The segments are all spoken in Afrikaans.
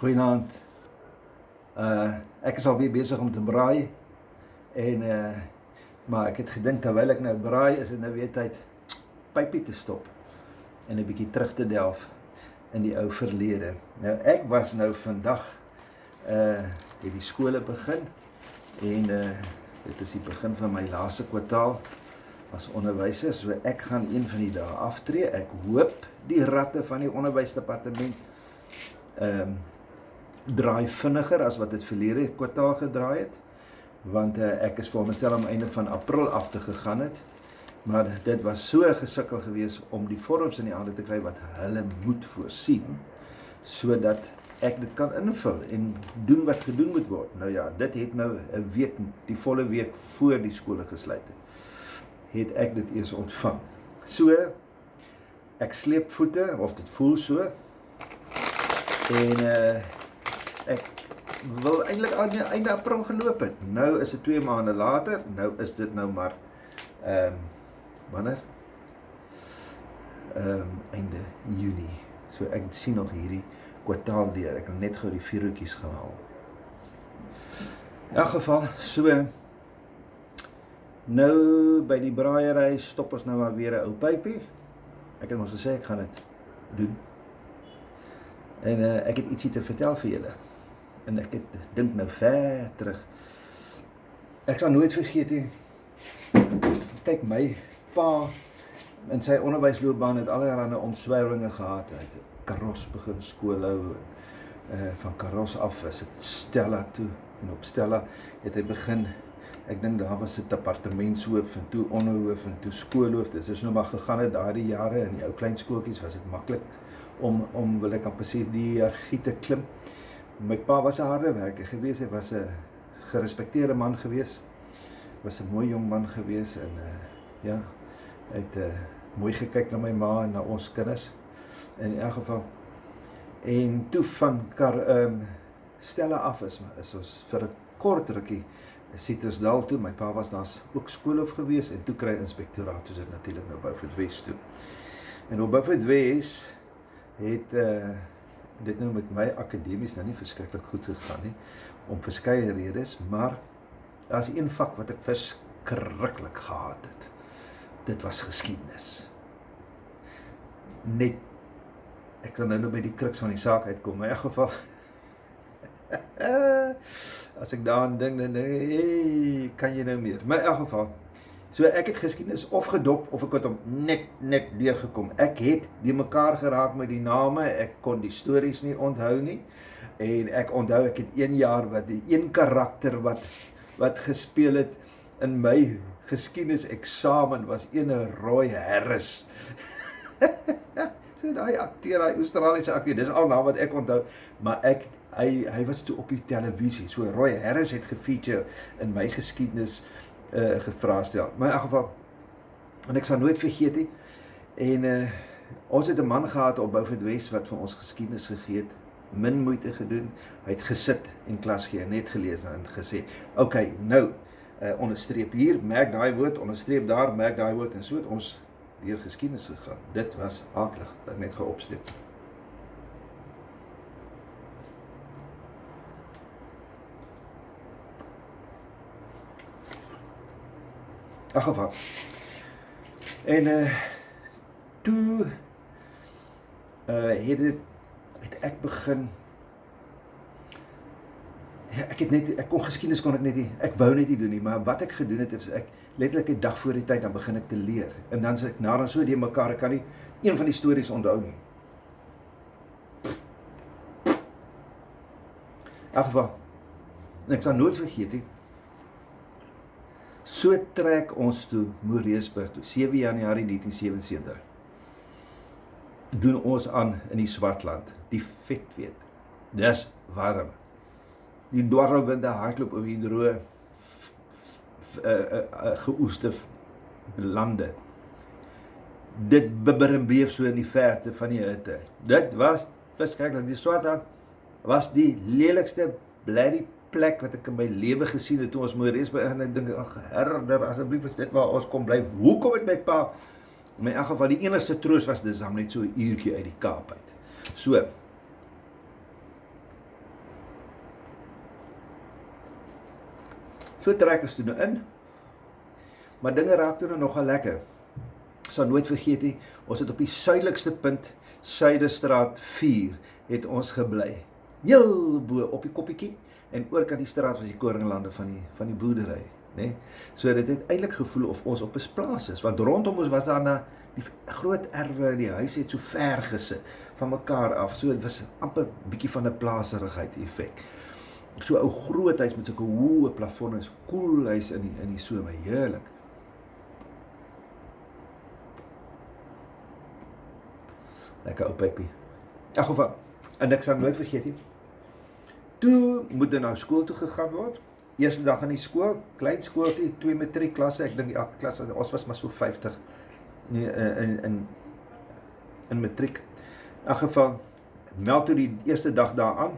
Goeienaand. Ek is alweer besig om te braai en maar ek het gedink terwyl ek nou braai, is dit nou weer tyd pypie te stop en 'n bietjie terug te delf in die ou verlede. Nou ek was nou vandag het die skole begin en dit is die begin van my laaste kwartaal as onderwyser, so ek gaan een van die dae aftree. Ek hoop die ratte van die onderwysdepartement draai vinniger as wat dit verlede kwartaal gedraai het, want ek is voorgestel om einde van April af te gegaan het, maar dit was so gesukkel gewees om die vorms in die hande te kry wat hulle moet voorsien, sodat ek dit kan invul en doen wat gedoen moet word. Nou ja, dit het nou 'n week, die volle week voor die skole gesluit het ek dit eers ontvang. So, ek sleep voete, of dit voel so, en ek wil eintlik aan die einde April geloop het. Nou is dit 2 maande later, nou is dit nou maar, wanneer? Einde Junie. So ek sien nog hierdie kwartaal deur, ek kan net gou die vuurtjies gaan haal. In elk geval, so, nou by die braaiery stop ons nou maar weer 'n ou pypie. Ek het ons gesê ek gaan dit doen. En ek het ietsie te vertel vir julle. En ek het dink nou ver terug. Ek sal nooit vergeet nie. Kyk, my pa in sy onderwysloopbaan het allerlei omswervinge gehad. Hy het Karos begin skool hou en van Karos af is dit Stella toe en op Stella het hy begin. Ek dink daar was 'n departementshoof en toe onderhoof en toe skoolhoof. Dit is nou maar gegaan het daardie jare in die ou klein skooltjies was dit maklik om wil ek amper sê die hiërargie te klim. My pa was 'n harde werker gewees, hy was 'n gerespekteerde man gewees, was 'n mooi jong man gewees en ja, hy het mooi gekyk na my ma en na ons kinders in elk geval. En toe van Stella af is ons vir 'n kort rukkie Citrusdal toe, my pa was daar ook skoolhoof gewees en toe kry inspektoraat, toe is dit natuurlik nou Beaufort Wes toe. En op Beaufort Wes het dit nou met my akademies nou nie verskriklik goed gegaan nie, om verskeie redes, maar daar is een vak wat ek verskriklik gehaat het. Dit was geskiedenis. Net, ek sal nou by die kruks van die saak uitkom, maar in elk geval, as ek daaraan dink, dan kan jy nou meer. Maar in elk geval, so ek het geskiedenis of gedop, of ek het hom net deurgekom. Ek het die mekaar geraak met die name, ek kon die stories nie onthou nie, en ek onthou, ek het 1 jaar wat die een karakter wat gespeel het in my geskiedenis eksamen was ene Roy Harris. So daai akteur, daai Australiese akteur, dis al na wat ek onthou, maar hy was toe op die televisie, so Roy Harris het gefeature in my geskiedenis gevraestel, maar in elk geval, en ek sal nooit vergeet nie, en ons het 'n man gehad op Beaufort Wes wat vir ons geskiedenis gegee het, min moeite gedoen, hy het gesit en klas gee, net gelees en gesê, okay, nou, onderstreep hier, merk daai woord, onderstreep daar, merk daai woord, en so het ons deur geskiedenis gegaan. Dit was akelig, dat net geopsteek. In geval. En toe het ek begin, ja, ek kon geskiedenis kon ek net nie, ek wou net nie doen nie, maar wat ek gedoen het, is ek letterlik 'n dag voor die tyd, dan begin ek te leer, en dan sê ek, dan so die mekaar, ek kan nie een van die stories onthou nie. In elk geval, ek sal nooit vergeet nie, so trek ons toe Moreesburg toe, 7 Januarie 1977, doen ons aan in die Swartland, die vet weet, dis warm, die dwarrelwinde hardloop oor die droë, geoeste lande, dit bibber en beef so in die verte van die hitte, dit was verskriklik, die Swartland was die lelikste blerrie plek wat ek in my lewe gesien het, toe ons Moreesburg, en ek dink, ag herder, asseblief is dit waar ons kom bly, hoekom het my pa, in my geval, die enigste troos was, dis dan net so 'n uurtjie uit die Kaap uit. So, So trek ons toe nou in, maar dinge raak toe nogal lekker. Sal nooit vergeet nie, ons het op die suidelikste punt, Suiderstraat 4, het ons gebly. Heel bo op die koppietjie, en oorkant die straat was die koringlande van die boerdery, né? So dit het eintlik gevoel of ons op 'n plaas is, want rondom ons was daar die groot erwe en die huis het so ver gesit van mekaar af, so dit was amper bietjie van 'n plaaserigheid effek. So 'n ou groot huis met sulke hoë plafonne, is koel huis in die somer, heerlik. Lekker ou pypie. In elk geval, en ek sal nooit vergeet nie. Toe moet nou skool toe gegaan word. Eerste dag in die skool, klein skooltjie, 2 matriekklasse, ek dink elke klas, ons was maar so 50 nee, in matriek. In elk geval, meld toe die eerste dag daar aan.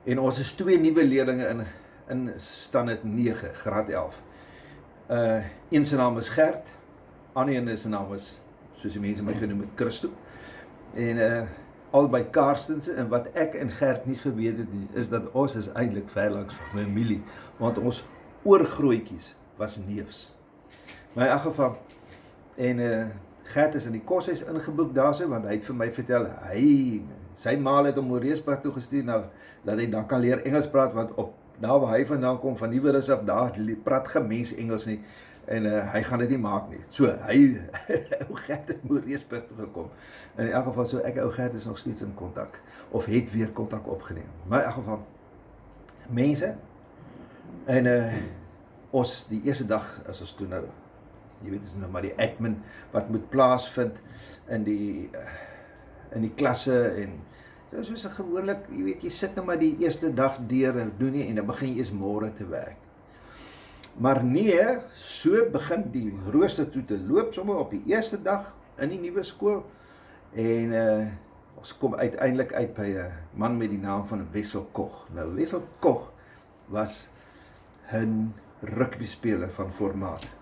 En ons is 2 nuwe leerlinge in standaard 9, graad 11. Een se naam is Gert, ander een se naam is, soos die mense my genoem het, Christo. En albei Karstense, en wat ek en Gert nie geweet het nie, is dat ons is eintlik verlangs van familie, want ons oorgrootjies was neefs. Maar in elk geval, en Gert is in die koshuis ingeboek daarso, want hy het vir my vertel, sy ma het hom Moreesburg toe gestuur, nou, dat hy dan kan leer Engels praat, want daar waar hy vandaan kom, van Nieuwerus af, daar praat geen mens Engels nie, en hy gaan dit nie maak nie. So, ou Gert het Moreesburg toe gekom. En in elk geval, so ek en ou Gert is nog steeds in kontak, of het weer kontak opgeneem. Maar in elk geval, mense, en ons, die eerste dag, as ons toe nou, jy weet, is nou maar die admin, wat moet plaasvind, in die klasse, en soos gewoonlik, jy weet, jy sit nou maar die eerste dag deur, en doen nie, en dan begin jy eers môre te werk. Maar nee, so begin die rooster toe te loop, sommer op die eerste dag, in die nuwe skool, en ons kom uiteindelik uit by 'n man met die naam van Wessel Koch. Nou, Wessel Koch was 'n rugbyspeler van formaat.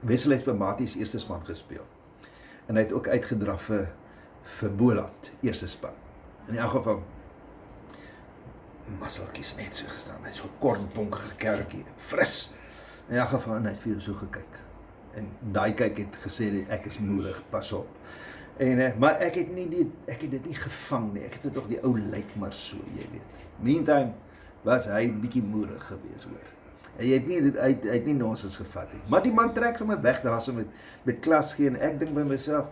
Wessel het vir Maties eerste span gespeel. En hy het ook uitgedraf vir Boland, eerste span. In elk geval, Masseltjies net so gestaan, hy is so kort, bonkige kerkie, fris. In elk geval, en hy het vir jou so gekyk. En daai kyk het gesê, ek is moedig, pas op. En, maar ek het dit nie gevang nie, ek het dit toch die ou lyk maar so, jy weet. Meantime was hy bietjie moedig gewees, hoor. En hy het nie nonsens gevat nie. Maar die man trek vir my weg daar so met klas gee, en ek dink by myself,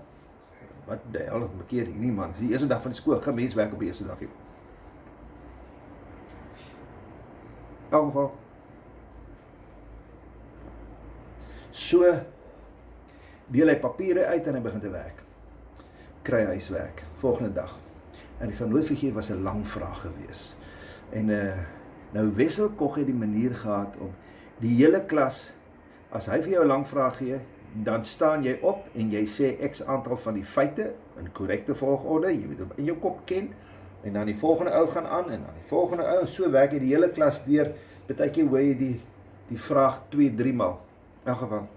wat die hel, bekeer hierdie man, die eerste dag van die skool, gaan mens werk op die eerste dag hier. In elk geval, so, deel hy papiere uit en hy begin te werk. Kry huiswerk, volgende dag. En ek sal nooit vergeet, was 'n lang vraag gewees. En nou Wessel Koch het die manier gehad om die hele klas, as hy vir jou 'n lang vraag gee, dan staan jy op en jy sê x aantal van die feite in korrekte volgorde, jy moet hom in jou kop ken, en dan die volgende ou gaan aan, en dan die volgende ou, so werk jy die hele klas deur, partykeer hoor jy die vraag 2-3 maal, in elk geval.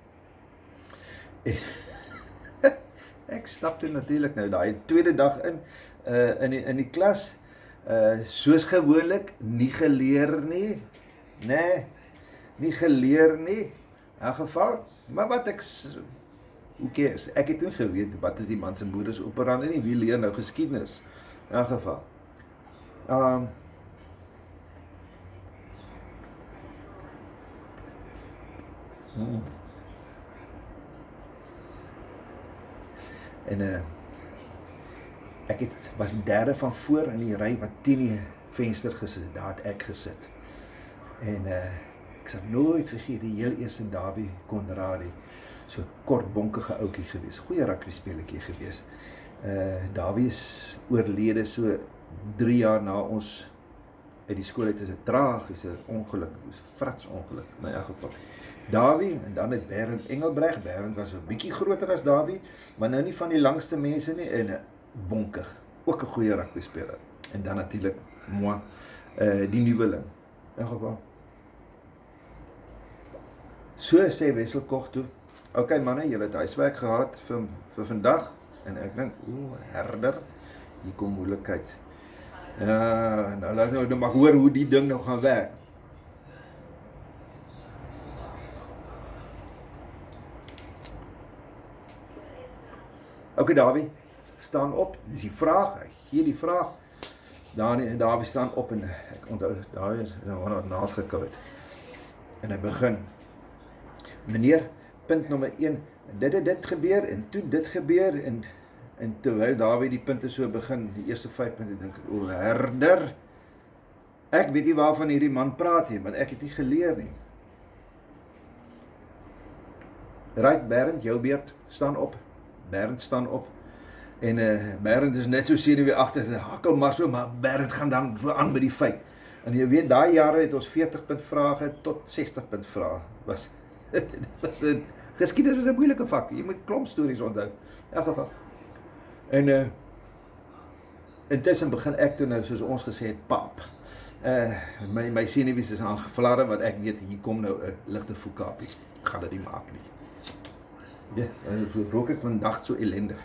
Ek stapte natuurlik nou daai tweede dag in die klas, soos gewoonlik, nie geleer nie, nie geleer nie, in elk geval, maar wat who cares, ek het nie geweet, wat is die man se modus operandi nie, wie leer nou geskiedenis, in elk geval. En ek was derde van voor in die ry wat teen die venster gesit, daar het ek gesit. En ek sal nooit vergeet die heel eerste Dawie Conradie, so kort bonkige ouetjie gewees, goeie rugbyspelertjie gewees. Dawie is oorlede so 3 jaar na ons uit die skool uit, is 'n tragiese ongeluk, frats ongeluk, in elk geval. Dawie, en dan het Berend Engelbreg, Berend was 'n bietjie groter as Dawie, maar nou nie van die langste mense nie, en bonkig, ook 'n goeie rugbyspeler. En dan natuurlik, moi, die nuweling, in elk geval. So sê Wessel Koch toe, Ok manne, julle het huiswerk gehad vir vandag en ek dink, herder, hier kom moeilikheid. Ja, nou laat nou maar hoor hoe die ding nou gaan werk. Ok Davie, staan op, dis die vraag, hy gee die vraag. Davie staan op en ek onthou, Davie is nou naast gekou het. En hy begin. Meneer, punt nommer 1, dit het dit gebeur en toe dit gebeur en terwyl Davie die punte so begin, die eerste 5 punte, dink ek, herder, ek weet nie waarvan hierdie man praat nie, want ek het nie geleer nie. Right, Bernd, jou beurt, staan op. Bernd staan op. En Bernd is net so senuweeagtig, hakkel maar so, maar Bernd gaan dan so aan by die feit. En jy weet, daai jare het ons 40 punt vrae tot 60 punt vrae. Geskiedenis was 'n moeilike vak. Jy moet klomp stories onthou. In elk geval. En intussen begin ek toe nou, soos ons gesê het, pap. My senuwees is aangevlarre, want ek weet, hier kom nou 'n ligte voekapie. Ek gaan dit nie maak nie. Ja, rook ek vandag so ellendig.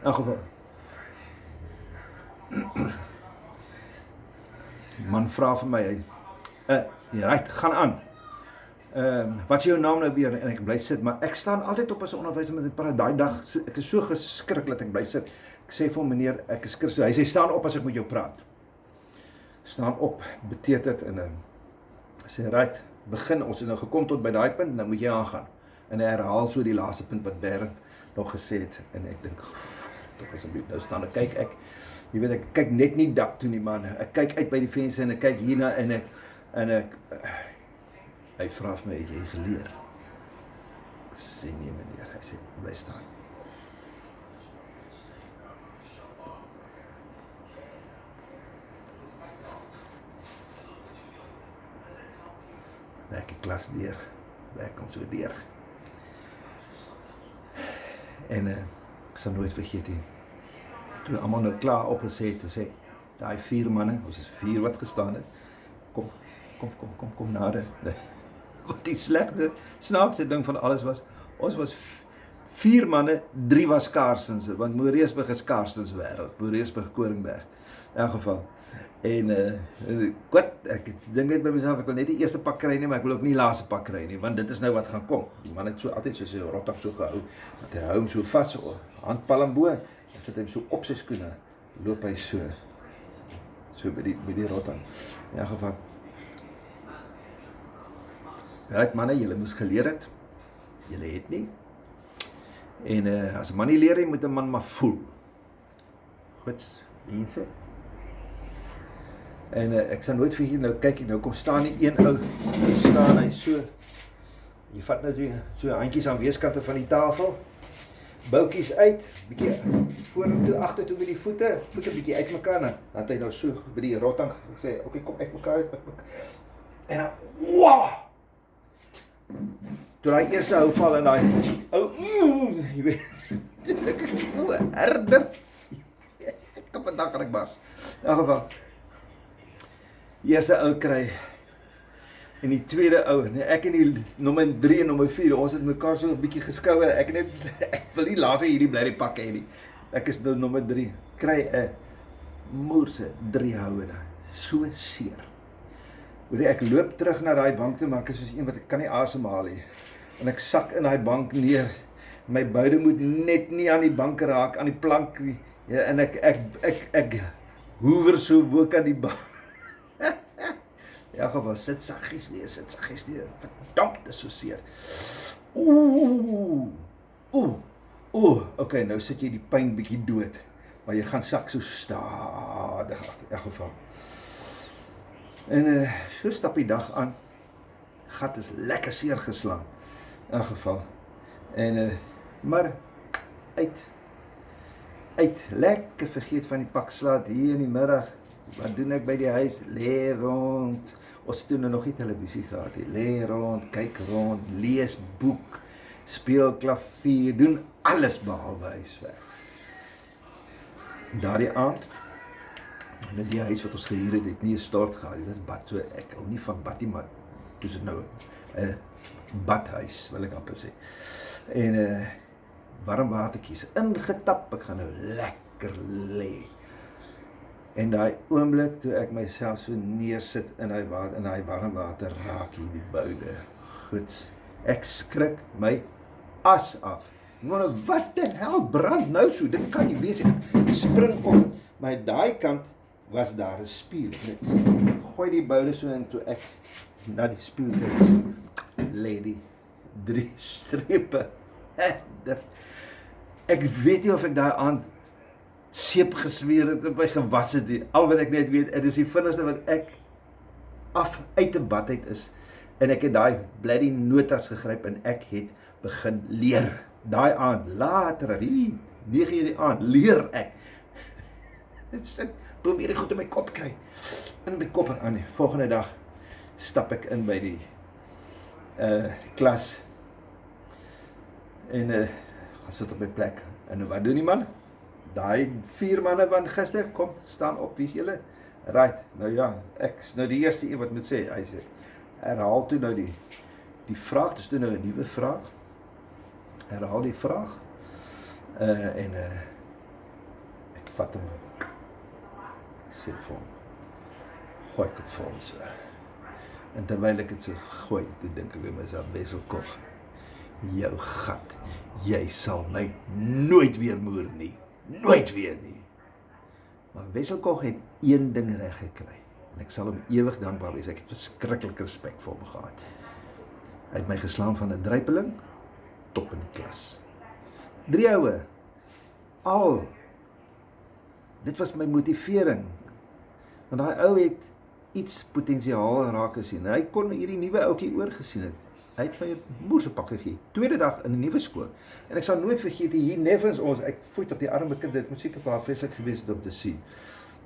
In elk geval. Die man vra vir my, right, gaan aan. Wat is jou naam nou weer? En ek bly sit, maar ek staan altyd op as 'n onderwyser met 'n praat. Daai dag, ek is so geskrik dat ek bly sit. Ek sê vir hom, meneer, ek is Christo. Hy sê, staan op as ek met jou praat. Staan op, beteken dit, en sê, right, begin, ons het nou gekom tot by daai punt, nou moet jy aangaan. En hy herhaal so die laaste punt wat Bernd nog gesê het, en ek dink, toch asseblief, nou staan, kyk ek, jy weet, ek kyk net nie dak toe nie, man, ek kyk uit by die venster, en ek kyk hierna, en ek, hy vra vir my, het jy geleer? Ek sê, nee meneer, hy sê, bly staan. Werk die klas deur, werk ons so deur. En ek sal nooit vergeet nie, toe almal nou klaar opgesê het, toe sê, daai 4 manne, ons is 4 wat gestaan het, kom nader. Wat die slegte, snaakste ding van alles was, ons was 4 manne, 3 was Karstens, want Moreesburg is Karstens wêreld, Moreesburg Koringberg, in elk geval. En ek dink net by myself, ek wil net die eerste pak kry nie, maar ek wil ook nie die laaste pak kry nie, want dit is nou wat gaan kom. Die man het so altyd so sy rottak so gehou, want hy hou hom so vas, so handpalm bo, dan sit hy hom so op sy skoene, loop hy so by die rottak. In elk geval. Right manne, julle moes geleer het, julle het nie. En as 'n man nie leer, moet 'n man maar voel. Goed, mense. En ek sal nooit vergeet, nou kyk, nou kom staan die een ou, nou staan hy so, jy vat nou so handjies aan weerskante van die tafel, boutjies uit, bietjie vorentoe, agtertoe met die voete bietjie uitmekaar, dan het hy nou so by die rotang gesê, ok, kom uitmekaar, en dan, wow! Toe hy eerste hou val en hy, jy weet, herder, ek kan vandag gaan ek bas, in elk geval, die eerste ou kry, en die tweede ou, ek en die nommer 3 en nommer 4, ons het mekaar so 'n bietjie geskouer, ek wil nie later hierdie bly die pakke hê nie, ek is nou nommer 3, kry 'n moerse 3 houene, so seer. Ek loop terug na daai bank toe, maar ek is soos een wat ek kan nie asemhaal nie, en ek sak in daai bank neer, my boude moet net nie aan die bank raak, aan die plank nie, ja, en ek hoewer so bo aan die bank, ja, gewoon, sit saggies neer, verdamp, dit is so seer. Ok, nou sit jy die pyn bietjie dood, maar jy gaan sak so stadig agter, in elk geval. En so stap die dag aan, gat is lekker seer geslaan, in elk geval. En, maar, lekker vergeet van die pak slaat hier in die middag, wat doen ek by die huis? Lê rond, ons het toen nog nie televisie gehad, lê rond, kyk rond, lees boek, speel klavier, doen alles behalwe huiswerk. Daardie aand, En die huis wat ons gehuur het nie 'n stort gehad. Dit was bad, so ek hou nie van bad nie, maar toe is dit nou 'n badhuis, wil ek amper sê. En warm watertjies ingetap, ek gaan nou lekker lê. En daai oomblik toe ek myself so neersit in daai warm water, raak hier die boude. Goeds, ek skrik my as af. Maar wat die hel brand nou so? Dit kan nie wees nie. Ek spring op, maar daai kant was daar 'n spieël. Ek gooi die boude so in toe ek na die spieël kyk. Lê die 3 strepe. Ek weet nie of ek daai aand seep gesmeer het en my gewas het nie. Al wat ek net weet, dit is die vinnigste wat ek uit 'n bad uit is. En ek het daai bloody notas gegryp en ek het begin leer. Daai aand, later, hier, 9:00 die aand, leer ek. Ek probeer dit goed in my kop kry. In my kop aan die volgende dag stap ek in by die klas en gaan sit op my plek. En wat doen die man? Daai 4 manne van gister, kom, staan op, wie is julle? Right, nou ja, ek is nou die eerste een wat moet sê, hy sê, herhaal toe nou die vraag, dis toe nou 'n nuwe vraag, herhaal die vraag, ek vat hom, ek sê vir hom, gooi ek op vir hom so, en terwyl ek het so gooi, toe dink ek weer myself, Wesselkog, jou gat, jy sal my nooit weer moer nie. Nooit weer nie. Maar Wesselkog het een ding reg gekry. En ek sal hom ewig dankbaar wees. Ek het verskriklik respek vir hom gehad. Hy het my geslaan van 'n druipeling top in die klas. 3 oue. Al. Dit was my motivering. Want daai ou het iets potensiaal raak gesien. Hy kon hierdie nuwe ouetjie oorgesien het. Hy het my 'n moersepak gegee. Tweede dag in 'n nuwe skool. En ek sal nooit vergeet hier neffens ons, ek voet op die arme kind, dit moet seker vir haar vreeslik gewees het om te sien.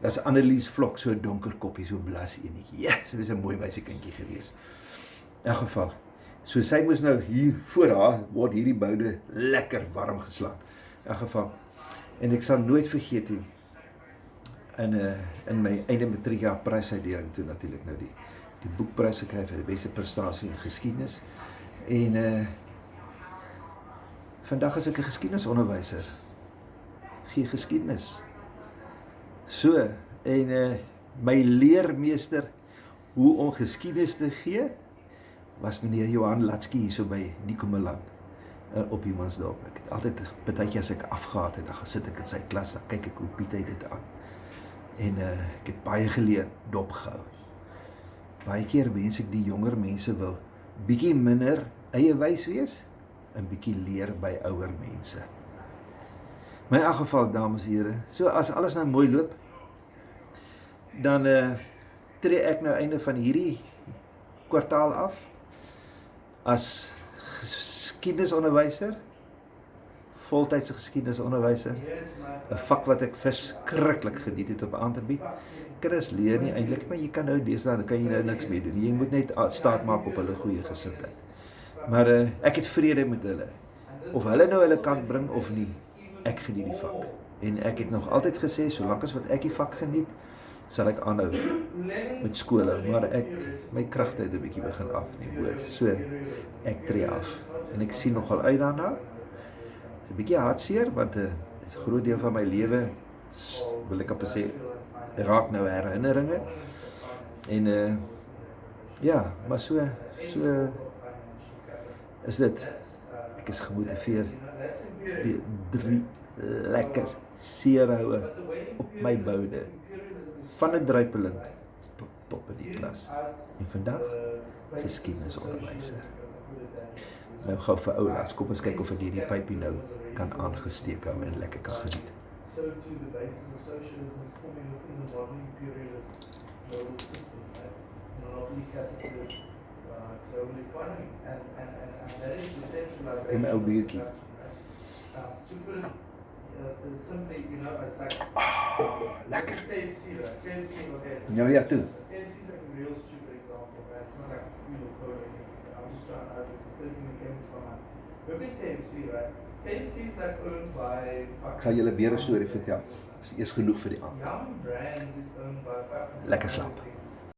Dat is Annelies Vlok, so 'n donker koppie, so blas enetjie. Ja, sy was 'n mooi meisiekindjie gewees. In elk geval, so sy moes nou hier voor haar word hierdie boude lekker warm geslaan. In elk geval. En ek sal nooit vergeet nie. In my einde matriekjaar prysuitdeling toe natuurlik nou die boekprys gekry vir die beste prestasie in geskiedenis. En vandag is ek 'n geskiedenisonderwyser. Gee geskiedenis. So, en my leermeester hoe om geskiedenis te gee, was meneer Johan Latsky hier so by Nikomelan op Humansdorp. Ek het altyd, partytjie as ek afgehaat het, dan gaan sit ek in sy klas, dan kyk ek hoe bied hy dit aan. En ek het baie geleer, dopgehou. Baie keer wens ek die jonger mense wil bietjie minder eie wys wees en bietjie leer by ouer mense. Maar in elk geval, dames en here, so as alles nou mooi loop, dan tree ek nou einde van hierdie kwartaal af as geskiedenisonderwyser, voltydse geskiedenisonderwyser, 'n vak wat ek verskriklik geniet het om aan te bied. Kinders leer nie eintlik, maar jy kan nou deesdae, dan kan jy nou niks meer doen. Jy moet net staat maak op hulle goeie gesindheid. Maar ek het vrede met hulle. Of hulle nou hulle kant bring of nie, ek geniet die vak. En ek het nog altyd gesê, solank as wat ek die vak geniet, sal ek aanhou met skole, maar my kragte het 'n bietjie begin afneem. So ek tree af. En ek sien nogal uit daarna. 'n Bietjie hartseer, want 'n groot deel van my lewe, wil ek amper sê, raak nou herinneringe. En ja, maar so is dit. Ek is gemotiveer. Die 3 lekker seerhoue op my boude. Van 'n druipeling tot top in die klas. En vandag geskiedenisonderwyser. Nou gou vir oulaas, kom ons kyk of ek hierdie pypie nou kan aangesteek hou en lekker kan geniet. So to the basis of socialism is forming within the modern imperialist global system, right? Monopoly capitalist global economy, and that is decentralization. In my ou buurtjie. To put it simply, you know, it's like lekker. KFC, right? KFC, okay. Nou ja, toe. KFC is like a real stupid example, right? It's not like a steal or code or anything. I'm just trying to this is the first thing that came to my mind. Look at KFC, right? KFC is like owned by... Ek sal julle weer 'n storie vertel. Dis eers genoeg vir die aand. Yum Brands is owned Lekker slaap.